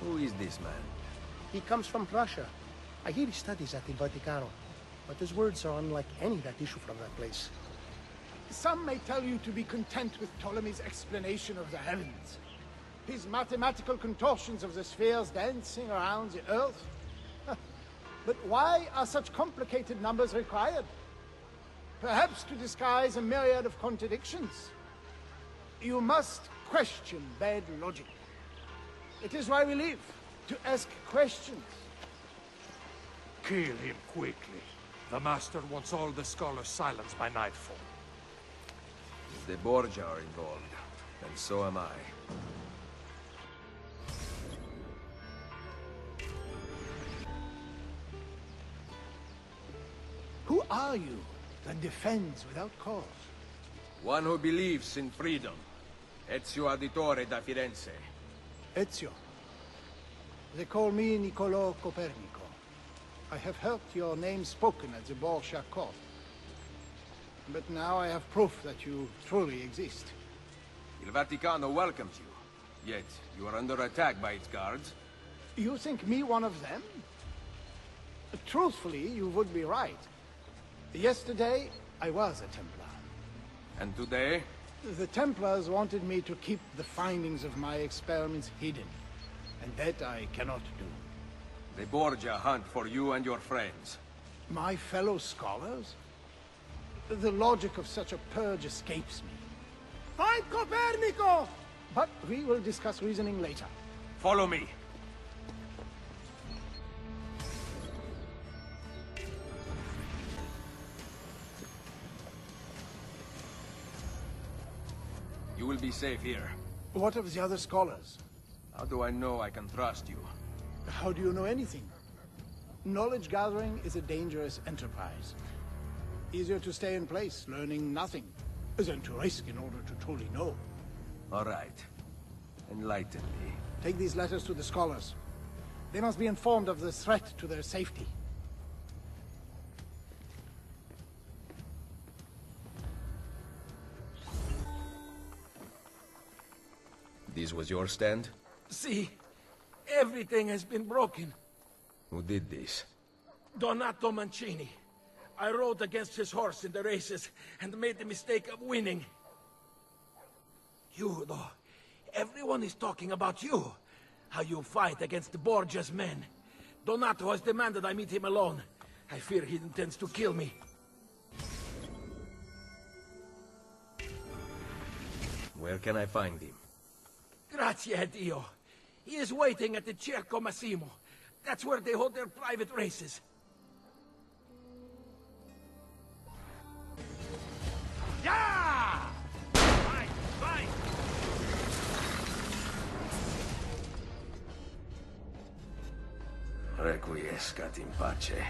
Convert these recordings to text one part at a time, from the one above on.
Who is this man? He comes from Prussia. I hear he studies at the Vaticano, but his words are unlike any that issue from that place. Some may tell you to be content with Ptolemy's explanation of the heavens. His mathematical contortions of the spheres dancing around the Earth. But why are such complicated numbers required? Perhaps to disguise a myriad of contradictions. You must question bad logic. It is why we live, to ask questions. Kill him quickly. The Master wants all the scholars silenced by nightfall. The Borgia are involved, and so am I. Who are you that defends without cause? One who believes in freedom. Ezio Auditore da Firenze. Ezio. They call me Niccolò Copernico. I have heard your name spoken at the Borgia court. But now I have proof that you truly exist. Il Vaticano welcomes you. Yet, you are under attack by its guards. You think me one of them? Truthfully, you would be right. Yesterday, I was a Templar. And today? The Templars wanted me to keep the findings of my experiments hidden. And that I cannot do. The Borgia hunt for you and your friends. My fellow scholars? The logic of such a purge escapes me. Find Copernico! But we will discuss reasoning later. Follow me. You will be safe here. What of the other scholars? How do I know I can trust you? How do you know anything? Knowledge gathering is a dangerous enterprise. Easier to stay in place, learning nothing, than to risk in order to truly know. All right. Enlighten me. Take these letters to the scholars. They must be informed of the threat to their safety. This was your stand? See, everything has been broken. Who did this? Donato Mancini. I rode against his horse in the races and made the mistake of winning. You, though, everyone is talking about you. How you fight against the Borgia's men. Donato has demanded I meet him alone. I fear he intends to kill me. Where can I find him? Grazie a Dio. He is waiting at the Circo Massimo. That's where they hold their private races. Yeah! Fight! Fight! Requiescat in pace.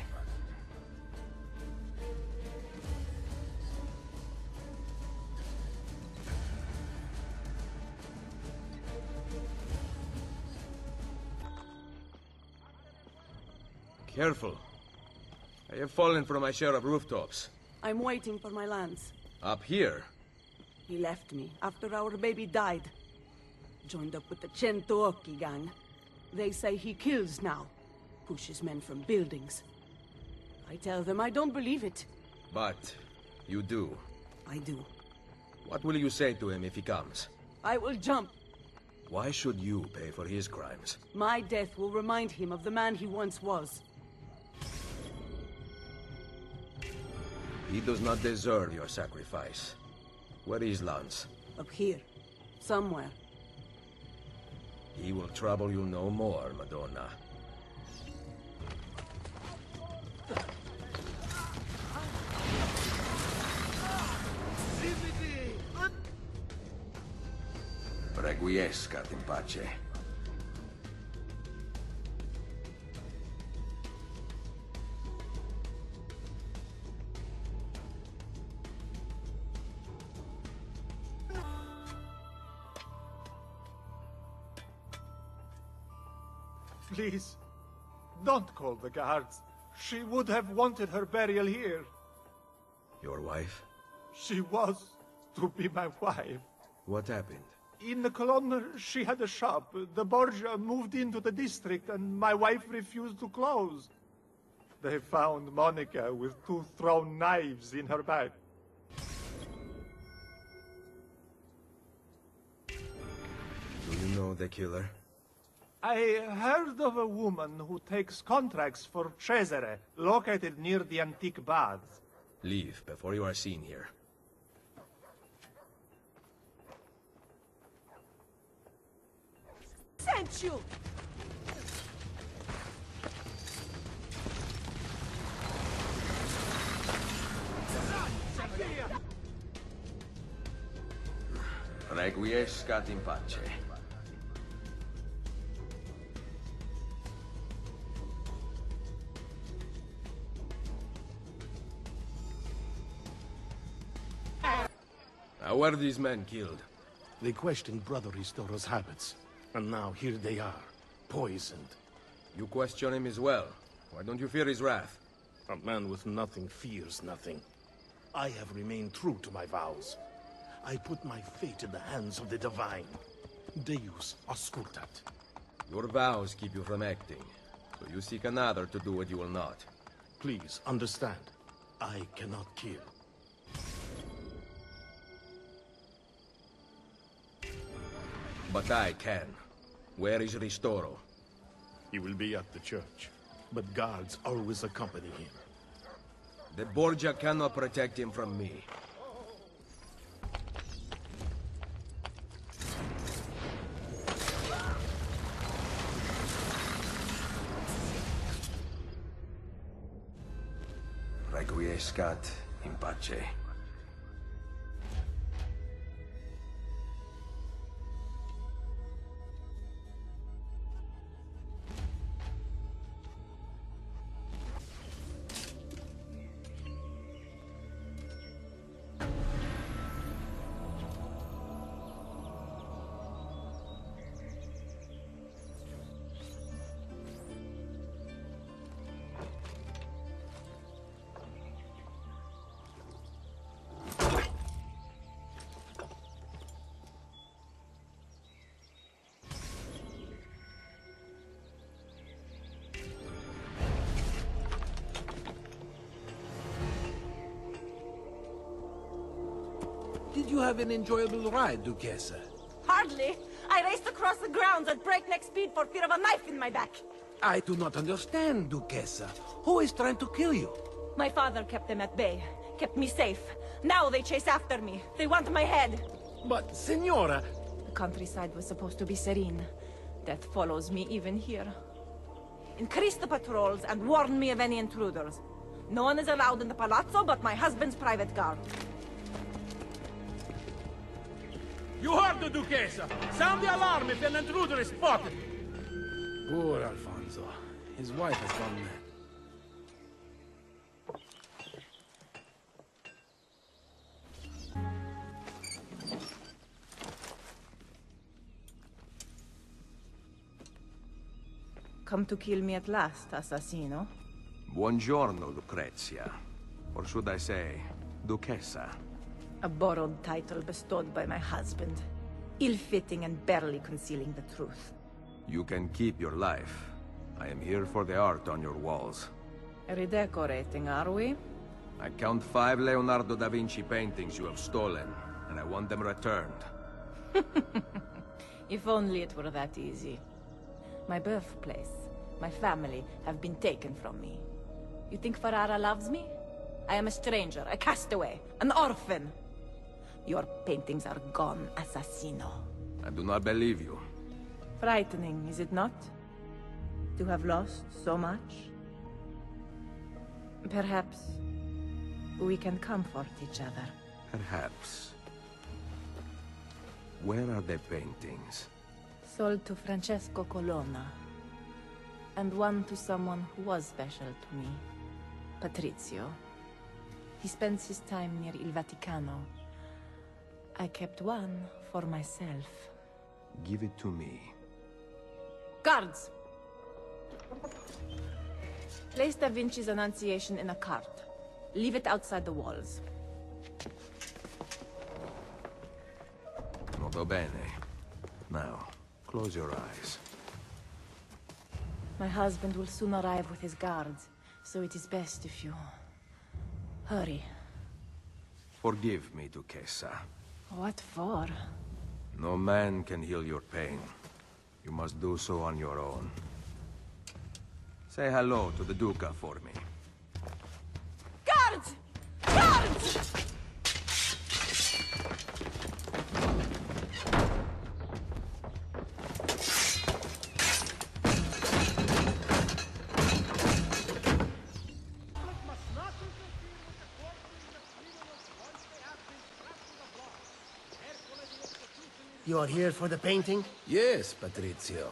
Careful. I have fallen from my share of rooftops. I'm waiting for my lance. Up here? He left me after our baby died. Joined up with the Cento Occhi gang. They say he kills now. Pushes men from buildings. I tell them I don't believe it. But you do. I do. What will you say to him if he comes? I will jump. Why should you pay for his crimes? My death will remind him of the man he once was. He does not deserve your sacrifice. Where is Lance? Up here. Somewhere. He will trouble you no more, Madonna. Requiescat in pace. Please, don't call the guards. She would have wanted her burial here. Your wife? She was to be my wife. What happened? In the Cologne, she had a shop. The Borgia moved into the district, and my wife refused to close. They found Monica with 2 thrown knives in her back. Do you know the killer? I heard of a woman who takes contracts for Cesare, located near the antique baths. Leave before you are seen here. Sent you! Requiescat in pace. How were these men killed? They questioned Brother Ristoro's habits, and now here they are, poisoned. You question him as well. Why don't you fear his wrath? A man with nothing fears nothing. I have remained true to my vows. I put my fate in the hands of the divine. Deus auscultat. Your vows keep you from acting, so you seek another to do what you will not. Please understand, I cannot kill. But I can. Where is Ristoro? He will be at the church, but guards always accompany him. The Borgia cannot protect him from me. Requiescat in pace. Did you have an enjoyable ride, Duchessa? Hardly. I raced across the grounds at breakneck speed for fear of a knife in my back. I do not understand, Duchessa. Who is trying to kill you? My father kept them at bay, kept me safe. Now they chase after me. They want my head. But, Signora... The countryside was supposed to be serene. Death follows me even here. Increase the patrols and warn me of any intruders. No one is allowed in the palazzo but my husband's private guard. You heard the Duchessa! Sound the alarm if an intruder is spotted! Poor Alfonso. His wife has gone mad. Come to kill me at last, assassino? Buongiorno, Lucrezia. Or should I say, Duchessa? A borrowed title bestowed by my husband. Ill-fitting and barely concealing the truth. You can keep your life. I am here for the art on your walls. Redecorating, are we? I count 5 Leonardo da Vinci paintings you have stolen, and I want them returned. If only it were that easy. My birthplace, my family have been taken from me. You think Ferrara loves me? I am a stranger, a castaway, an orphan. Your paintings are gone, assassino. I do not believe you. Frightening, is it not? To have lost so much? Perhaps we can comfort each other. Perhaps. Where are the paintings? Sold to Francesco Colonna. And one to someone who was special to me. Patrizio. He spends his time near Il Vaticano. I kept one for myself. Give it to me. Guards! Place Da Vinci's Annunciation in a cart. Leave it outside the walls. Molto bene. Now, close your eyes. My husband will soon arrive with his guards, so it is best if you... hurry. Forgive me, Duquesa. What for? No man can heal your pain. You must do so on your own. Say hello to the Duca for me. Guards! Guards! You are here for the painting? Yes, Patrizio.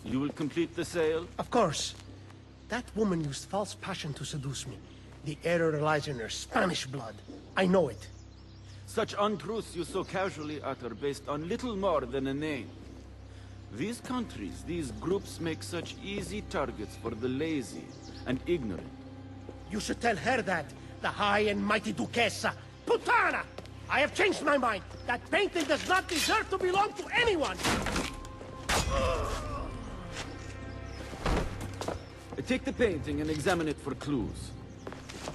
You will complete the sale? Of course. That woman used false passion to seduce me. The error lies in her Spanish blood. I know it. Such untruths you so casually utter based on little more than a name. These countries, these groups make such easy targets for the lazy and ignorant. You should tell her that, the high and mighty Duquesa. Putana! I have changed my mind. That painting does not deserve to belong to anyone! Take the painting and examine it for clues.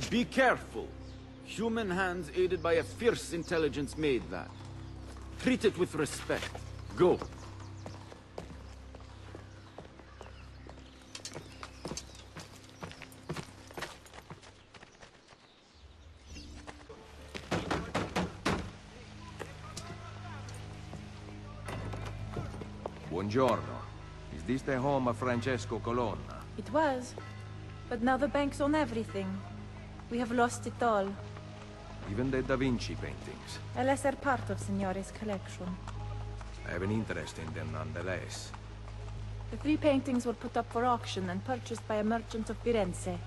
Be careful. Human hands aided by a fierce intelligence made that. Treat it with respect. Go. Buongiorno. Is this the home of Francesco Colonna? It was. But now the banks own everything. We have lost it all. Even the Da Vinci paintings. A lesser part of Signore's collection. I have an interest in them nonetheless. The 3 paintings were put up for auction and purchased by a merchant of Firenze.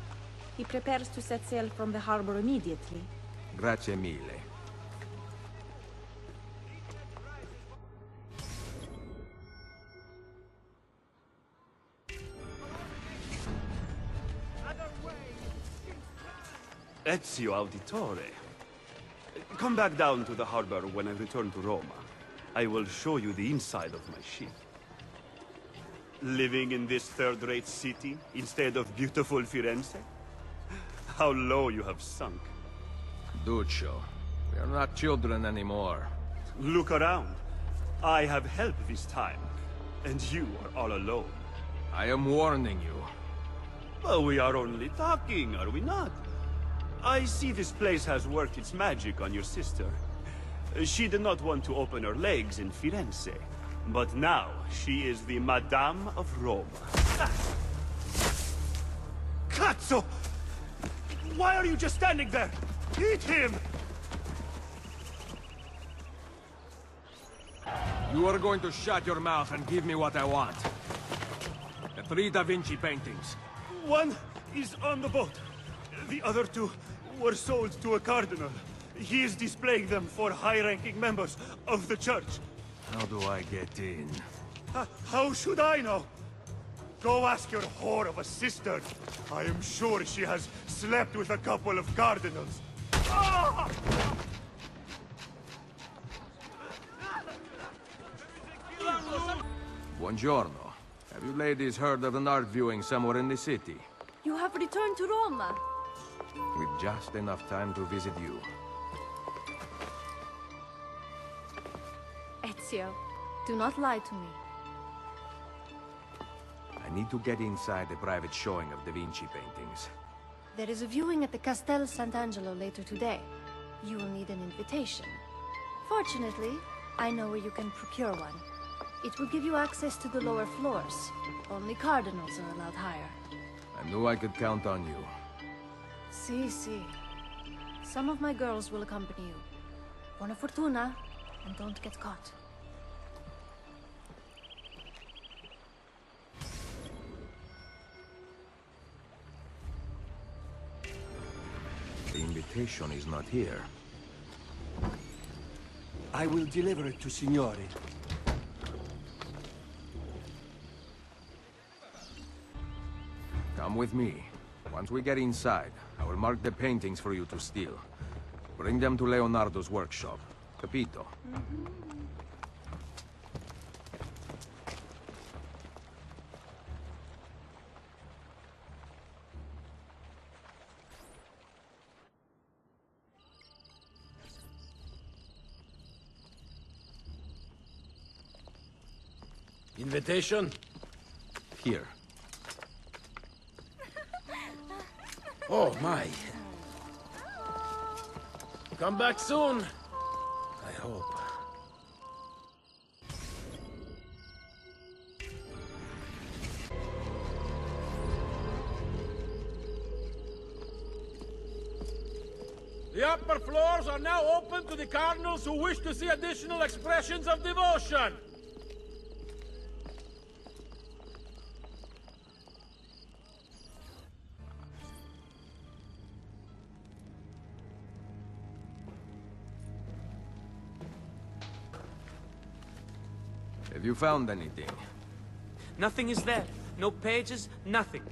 He prepares to set sail from the harbor immediately. Grazie mille. Ezio Auditore. Come back down to the harbor when I return to Roma. I will show you the inside of my ship. Living in this third-rate city instead of beautiful Firenze? How low you have sunk. Duccio, we are not children anymore. Look around. I have help this time, and you are all alone. I am warning you. Well, we are only talking, are we not? I see this place has worked its magic on your sister. She did not want to open her legs in Firenze, but now she is the Madame of Roma. Cazzo! Why are you just standing there? Eat him! You are going to shut your mouth and give me what I want. The 3 Da Vinci paintings. One is on the boat. The other 2 were sold to a cardinal. He is displaying them for high-ranking members of the church. How do I get in? How should I know? Go ask your whore of a sister. I am sure she has slept with a couple of cardinals. Ah! Buongiorno. Have you ladies heard of an art viewing somewhere in the city? You have returned to Roma. With just enough time to visit you. Ezio, do not lie to me. I need to get inside a private showing of Da Vinci paintings. There is a viewing at the Castel Sant'Angelo later today. You will need an invitation. Fortunately, I know where you can procure one. It will give you access to the lower floors. Only cardinals are allowed higher. I knew I could count on you. Si. Some of my girls will accompany you. Buona fortuna, and don't get caught. The invitation is not here. I will deliver it to Signore. Come with me. Once we get inside, I will mark the paintings for you to steal. Bring them to Leonardo's workshop. Capito? Invitation? Here. Oh, my. Come back soon. I hope. The upper floors are now open to the cardinals who wish to see additional expressions of devotion. Have you found anything? Nothing is there. No pages, nothing.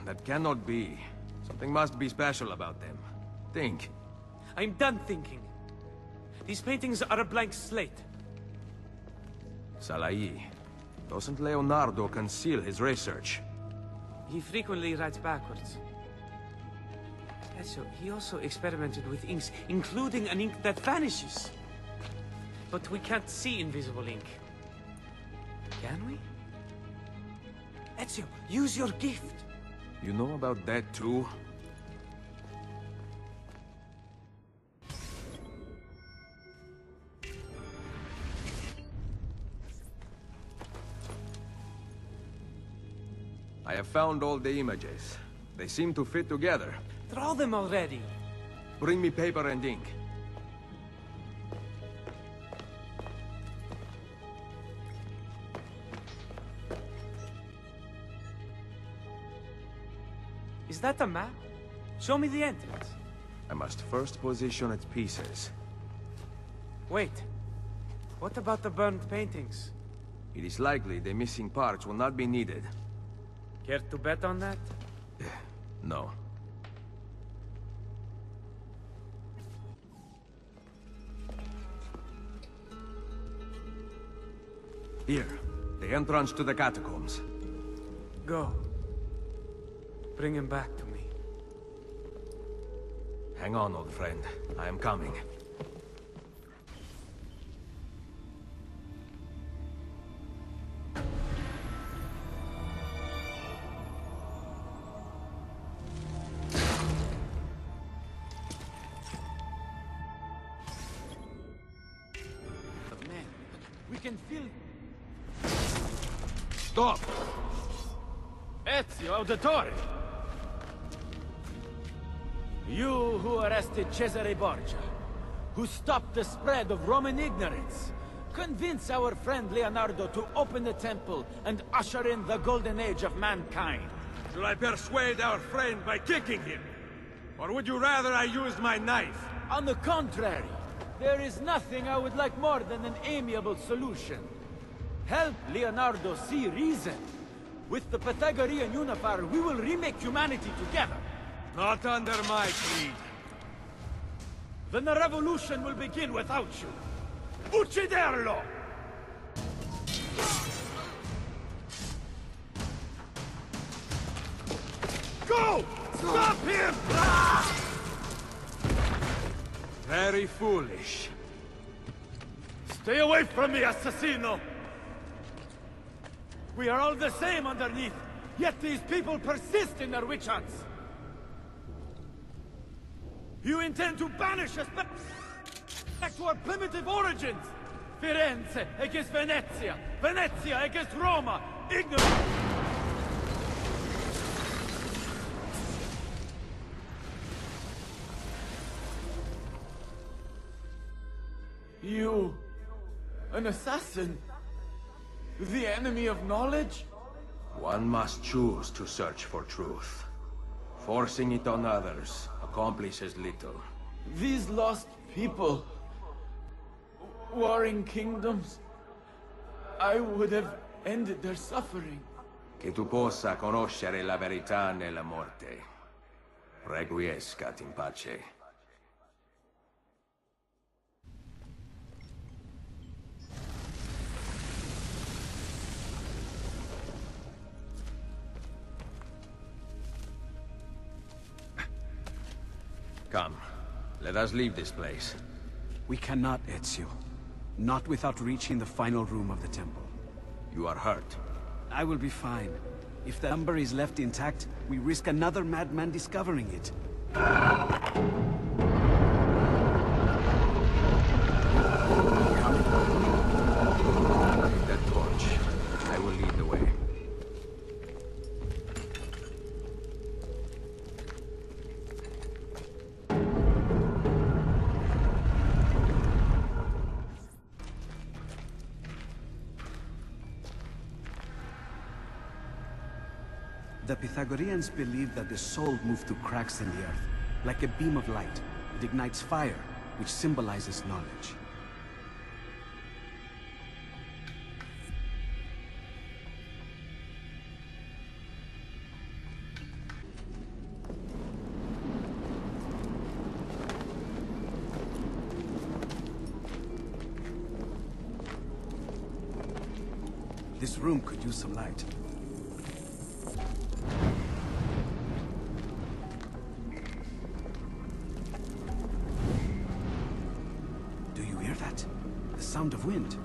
That cannot be. Something must be special about them. Think. I'm done thinking. These paintings are a blank slate. Salai. Doesn't Leonardo conceal his research? He frequently writes backwards. So he also experimented with inks, including an ink that vanishes. But we can't see invisible ink. Can we? Ezio, use your gift. You know about that too? I have found all the images. They seem to fit together. Draw them already. Bring me paper and ink. Is that a map? Show me the entrance. I must first position its pieces. Wait. What about the burned paintings? It is likely the missing parts will not be needed. Care to bet on that? No. Here, the entrance to the catacombs. Go. Bring him back to me. Hang on, old friend. I am coming. Man, we can feel... Stop! Ezio Auditore! You who arrested Cesare Borgia, who stopped the spread of Roman ignorance, convince our friend Leonardo to open the temple and usher in the golden age of mankind. Should I persuade our friend by kicking him? Or would you rather I used my knife? On the contrary, there is nothing I would like more than an amiable solution. Help Leonardo see reason. With the Pythagorean Unifier, we will remake humanity together. Not under my creed. Then the revolution will begin without you. Ucciderlo! Go! Stop him! Very foolish. Stay away from me, assassino! We are all the same underneath, yet these people persist in their witch hunts. You intend to banish us back to our primitive origins! Firenze against Venezia! Venezia against Roma! Ignorance! You... an assassin? The enemy of knowledge? One must choose to search for truth. Forcing it on others accomplishes little. These lost people... warring kingdoms, I would have ended their suffering. Che tu possa conoscere la verità nella morte. Requiescat in pace. Come, let us leave this place. We cannot, Ezio. Not without reaching the final room of the temple. You are hurt. I will be fine. If the number is left intact, we risk another madman discovering it. Take that torch. I will lead the way. The Pythagoreans believed that the soul moved through cracks in the earth, like a beam of light. It ignites fire, which symbolizes knowledge. This room could use some light. Do you hear that? The sound of wind.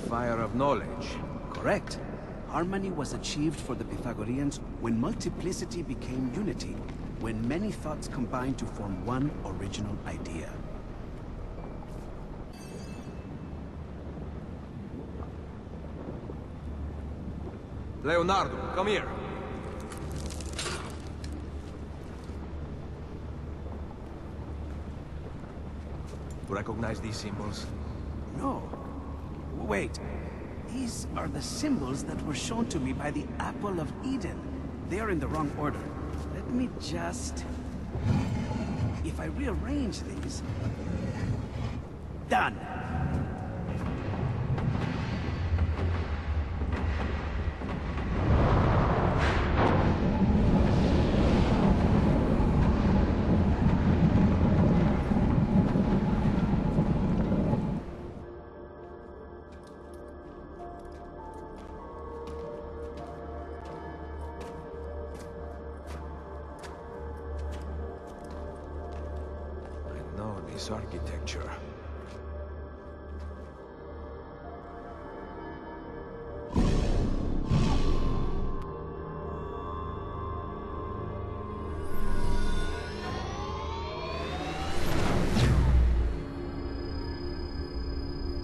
Fire of knowledge. Correct. Harmony was achieved for the Pythagoreans when multiplicity became unity, when many thoughts combined to form one original idea. Leonardo, come here. Recognize these symbols? No. Wait. These are the symbols that were shown to me by the Apple of Eden. They are in the wrong order. Let me just... If I rearrange these... Done! This architecture.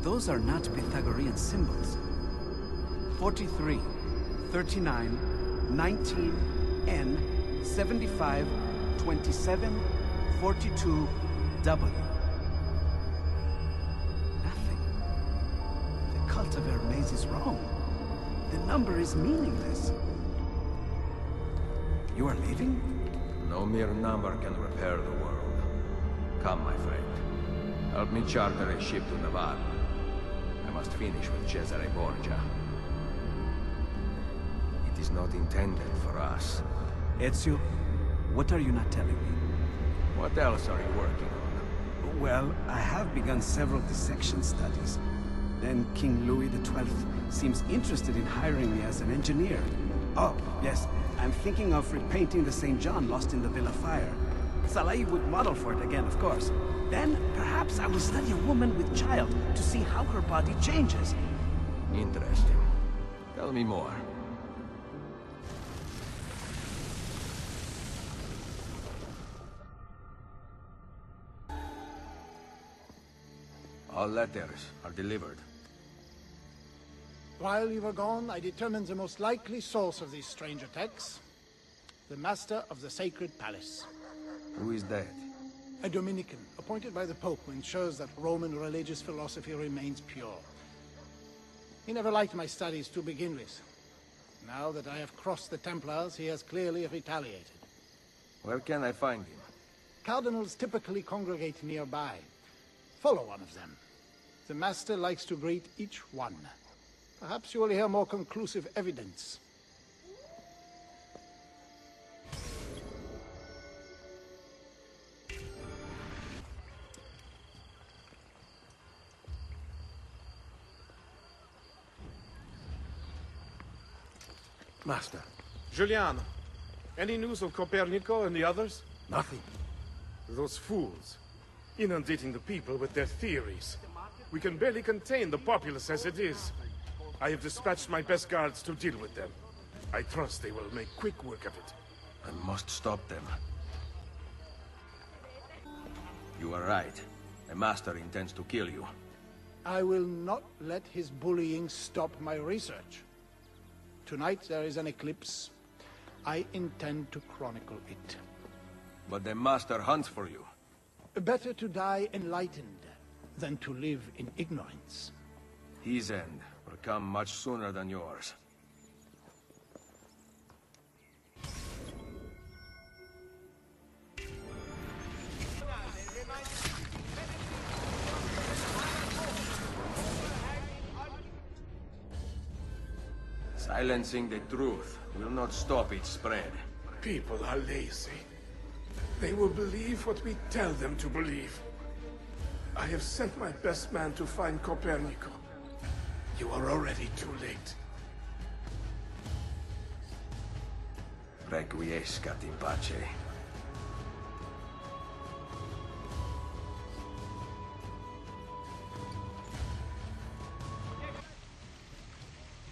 Those are not Pythagorean symbols. 43, 39, 19, N, 75, 27, 42, W. Nothing. The cult of Hermes is wrong. The number is meaningless. You are leaving? No mere number can repair the world. Come, my friend. Help me charter a ship to Navarre. I must finish with Cesare Borgia. It is not intended for us. Ezio, what are you not telling me? What else are you working on? Well, I have begun several dissection studies. Then King Louis XII seems interested in hiring me as an engineer. Oh, yes, I'm thinking of repainting the St. John lost in the Villa Fire. Salai would model for it again, of course. Then, perhaps I will study a woman with child to see how her body changes. Interesting. Tell me more. All letters are delivered. While you were gone, I determined the most likely source of these strange attacks. The Master of the Sacred Palace. Who is that? A Dominican, appointed by the Pope, who ensures that Roman religious philosophy remains pure. He never liked my studies to begin with. Now that I have crossed the Templars, he has clearly retaliated. Where can I find him? Cardinals typically congregate nearby. Follow one of them. The Master likes to greet each one. Perhaps you will hear more conclusive evidence. Master. Giuliano, any news of Copernico and the others? Nothing. Those fools, inundating the people with their theories. We can barely contain the populace as it is. I have dispatched my best guards to deal with them. I trust they will make quick work of it. I must stop them. You are right. The Master intends to kill you. I will not let his bullying stop my research. Tonight there is an eclipse. I intend to chronicle it. But the Master hunts for you. Better to die enlightened than to live in ignorance. His end will come much sooner than yours. Silencing the truth will not stop its spread. People are lazy. They will believe what we tell them to believe. I have sent my best man to find Copernico. You are already too late. Requiescat in pace.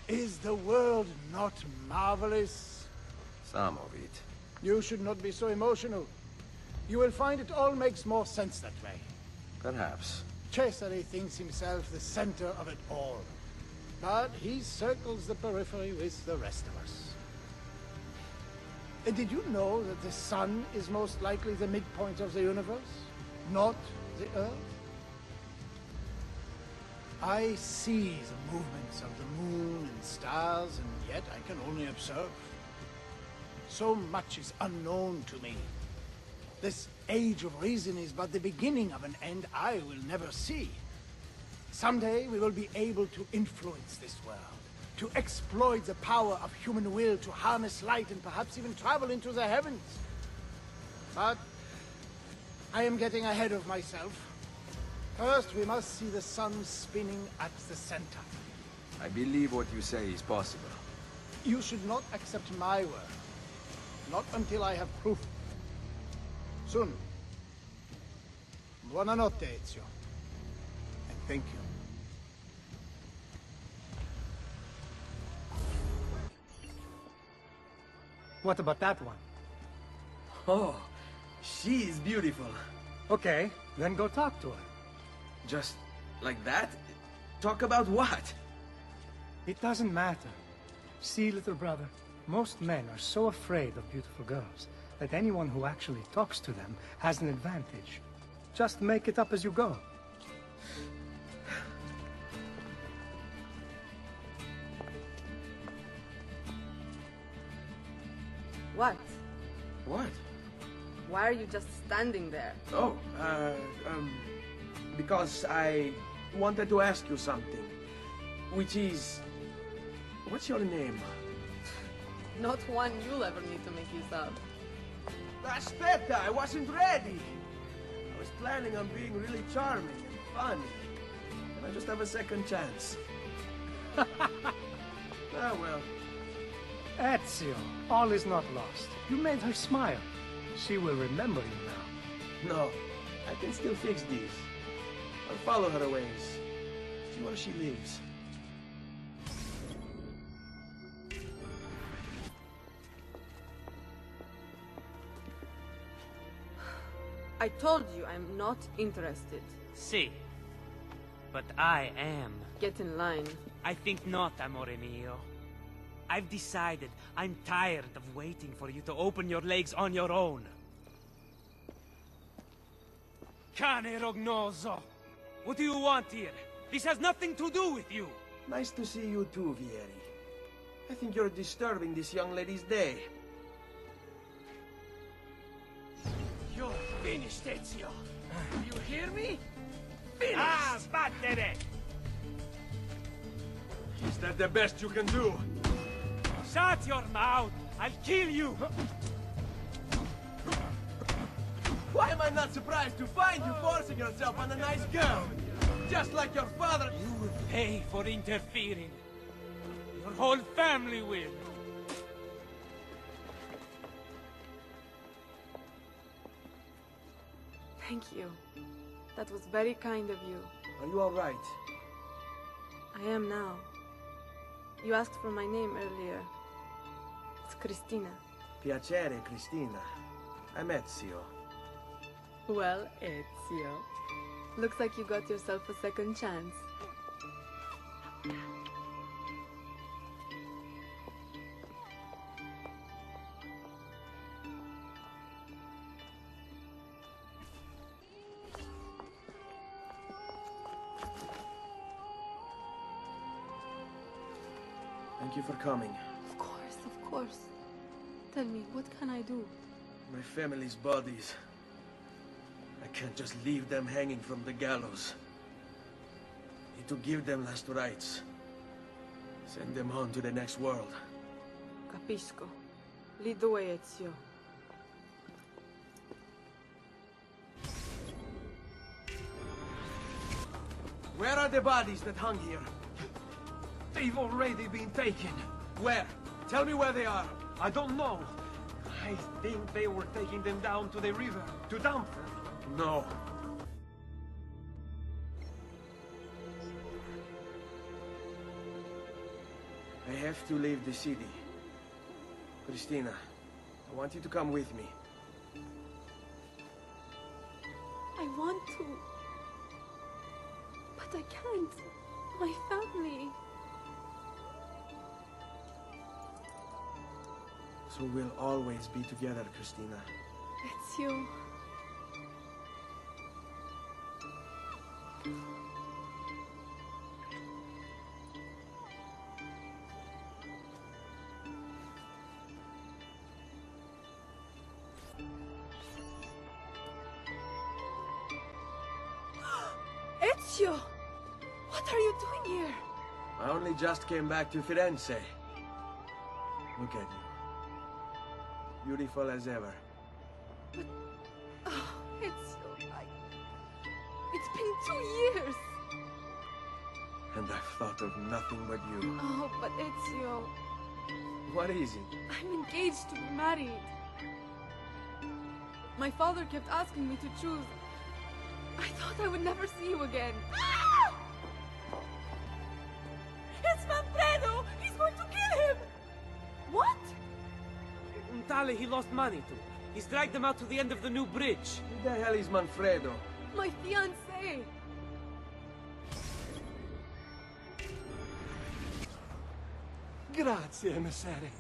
Is the world not marvelous? Some of it. You should not be so emotional. You will find it all makes more sense that way. Perhaps. Cesare thinks himself the center of it all. But he circles the periphery with the rest of us. Did you know that the sun is most likely the midpoint of the universe, not the Earth? I see the movements of the moon and stars, and yet I can only observe. So much is unknown to me. This age of reason is but the beginning of an end I will never see. Someday we will be able to influence this world, to exploit the power of human will to harness light and perhaps even travel into the heavens. But I am getting ahead of myself. First, we must see the sun spinning at the center. I believe what you say is possible. You should not accept my word. Not until I have proof. Soon. Buonanotte, Ezio. And thank you. What about that one? Oh, she is beautiful. Okay, then go talk to her. Just like that? Talk about what? It doesn't matter. See, little brother, most men are so afraid of beautiful girls that anyone who actually talks to them has an advantage. Just make it up as you go. What? What? Why are you just standing there? Oh, because I wanted to ask you something. Which is... What's your name? Not one you'll ever need to make use of. Aspetta, I wasn't ready. I was planning on being really charming and funny. And I just have a second chance. Ah, well. Ezio, all is not lost. You made her smile. She will remember you now. No, I can still fix these. I'll follow her ways. See where she lives. I told you I'm not interested. See. but I am. Get in line. I think not, amore mio. I've decided I'm tired of waiting for you to open your legs on your own. Cane rognoso! What do you want here? This has nothing to do with you! Nice to see you too, Vieri. I think you're disturbing this young lady's day. You're finished, Ezio. You hear me? Finished! Ah, battere! Is that the best you can do? Shut your mouth! I'll kill you! Why am I not surprised to find you forcing yourself on a nice girl? Just like your father... You will pay for interfering. Your whole family will. Thank you. That was very kind of you. Are you all right? I am now. You asked for my name earlier. It's Cristina. Piacere, Cristina. I'm Ezio. Well, Ezio. Looks like you got yourself a second chance. Thank you for coming. Of course, of course. Tell me, what can I do? My family's bodies. I can't just leave them hanging from the gallows. Need to give them last rites. Send them on to the next world. Capisco. Lead the way, Ezio. Where are the bodies that hung here? They've already been taken. Where? Tell me where they are. I don't know. I think they were taking them down to the river to dump them. No. I have to leave the city. Cristina, I want you to come with me. I want to. But I can't. My family. So we'll always be together, Cristina. Ezio. Ezio! What are you doing here? I only just came back to Firenze. Look at you. Beautiful as ever. But... Oh, Ezio, It's been 2 years! And I've thought of nothing but you. Oh, but Ezio... What is it? I'm engaged to be married. My father kept asking me to choose. I thought I would never see you again. Ah! It's Manfredo! He's going to kill him! What? Untale he lost money to. He's dragged them out to the end of the new bridge. Who the hell is Manfredo? My fiancé! Grazie, emissary.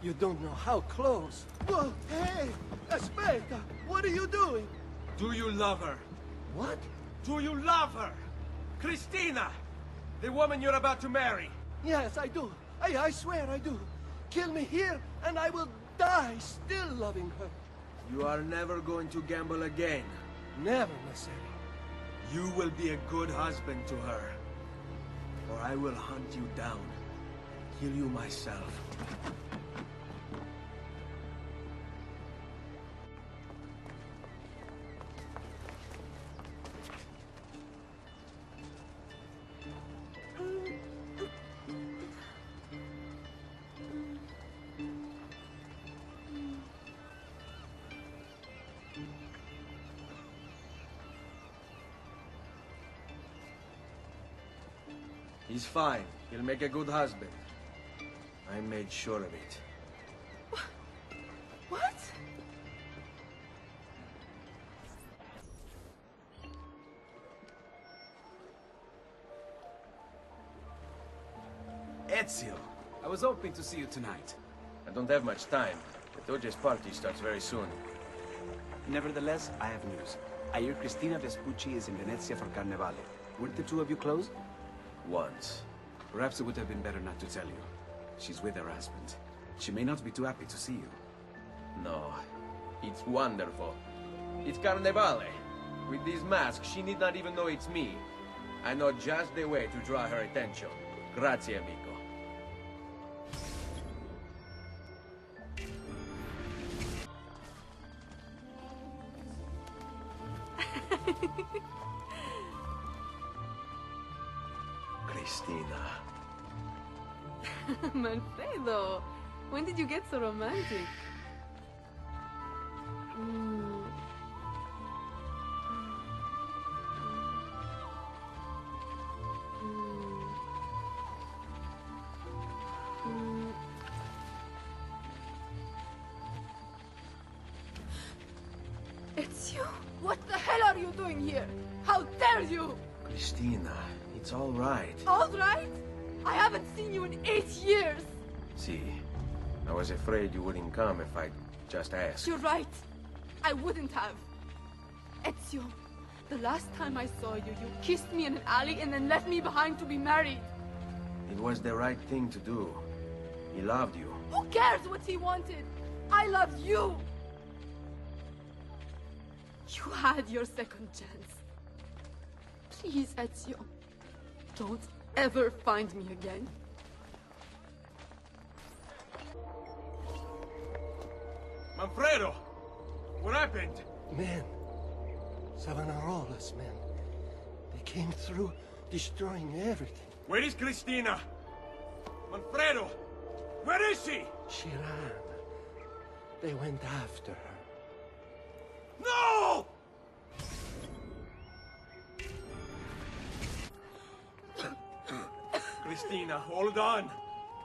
You don't know how close. Whoa, hey! Aspetta! What are you doing? Do you love her? What? Do you love her? Cristina! The woman you're about to marry. Yes, I do. I swear I do. Kill me here, and I will die still loving her. You are never going to gamble again. Never, Messere. You will be a good husband to her. Or I will hunt you down. Kill you myself. He's fine. He'll make a good husband. I made sure of it. What? Ezio! I was hoping to see you tonight. I don't have much time. The Doge's party starts very soon. Nevertheless, I have news. I hear Cristina Vespucci is in Venezia for Carnevale. Weren't the two of you close? Once. Perhaps it would have been better not to tell you. She's with her husband. She may not be too happy to see you. No. It's wonderful. It's Carnevale. With these masks, she need not even know it's me. I know just the way to draw her attention. Grazie, amico. Cristina. Manfredo, when did you get so romantic? It's you? What the hell are you doing here? How dare you? Cristina, it's all right. All right? I haven't seen you in 8 years. See, I was afraid you wouldn't come if I just asked. You're right. I wouldn't have. Ezio, the last time I saw you, you kissed me in an alley and then left me behind to be married. It was the right thing to do. He loved you. Who cares what he wanted? I loved you. You had your second chance. Please, Ezio, don't ever find me again. Manfredo! What happened? Men. Savonarola's men. They came through, destroying everything. Where is Cristina? Manfredo! Where is she? She ran. They went after her. No! Cristina, hold on.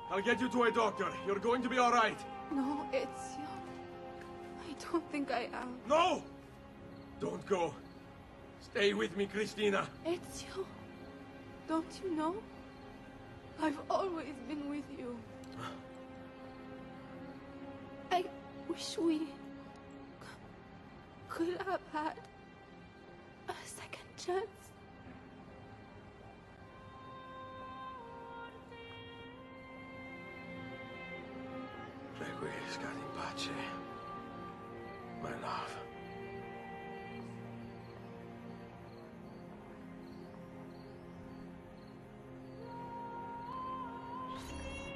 I'll get you to a doctor. You're going to be all right. No, Ezio. I don't think I am. No! Don't go. Stay with me, Cristina. Ezio, don't you know? I've always been with you. I wish we could have had a second chance. Requiescat in pace, my love.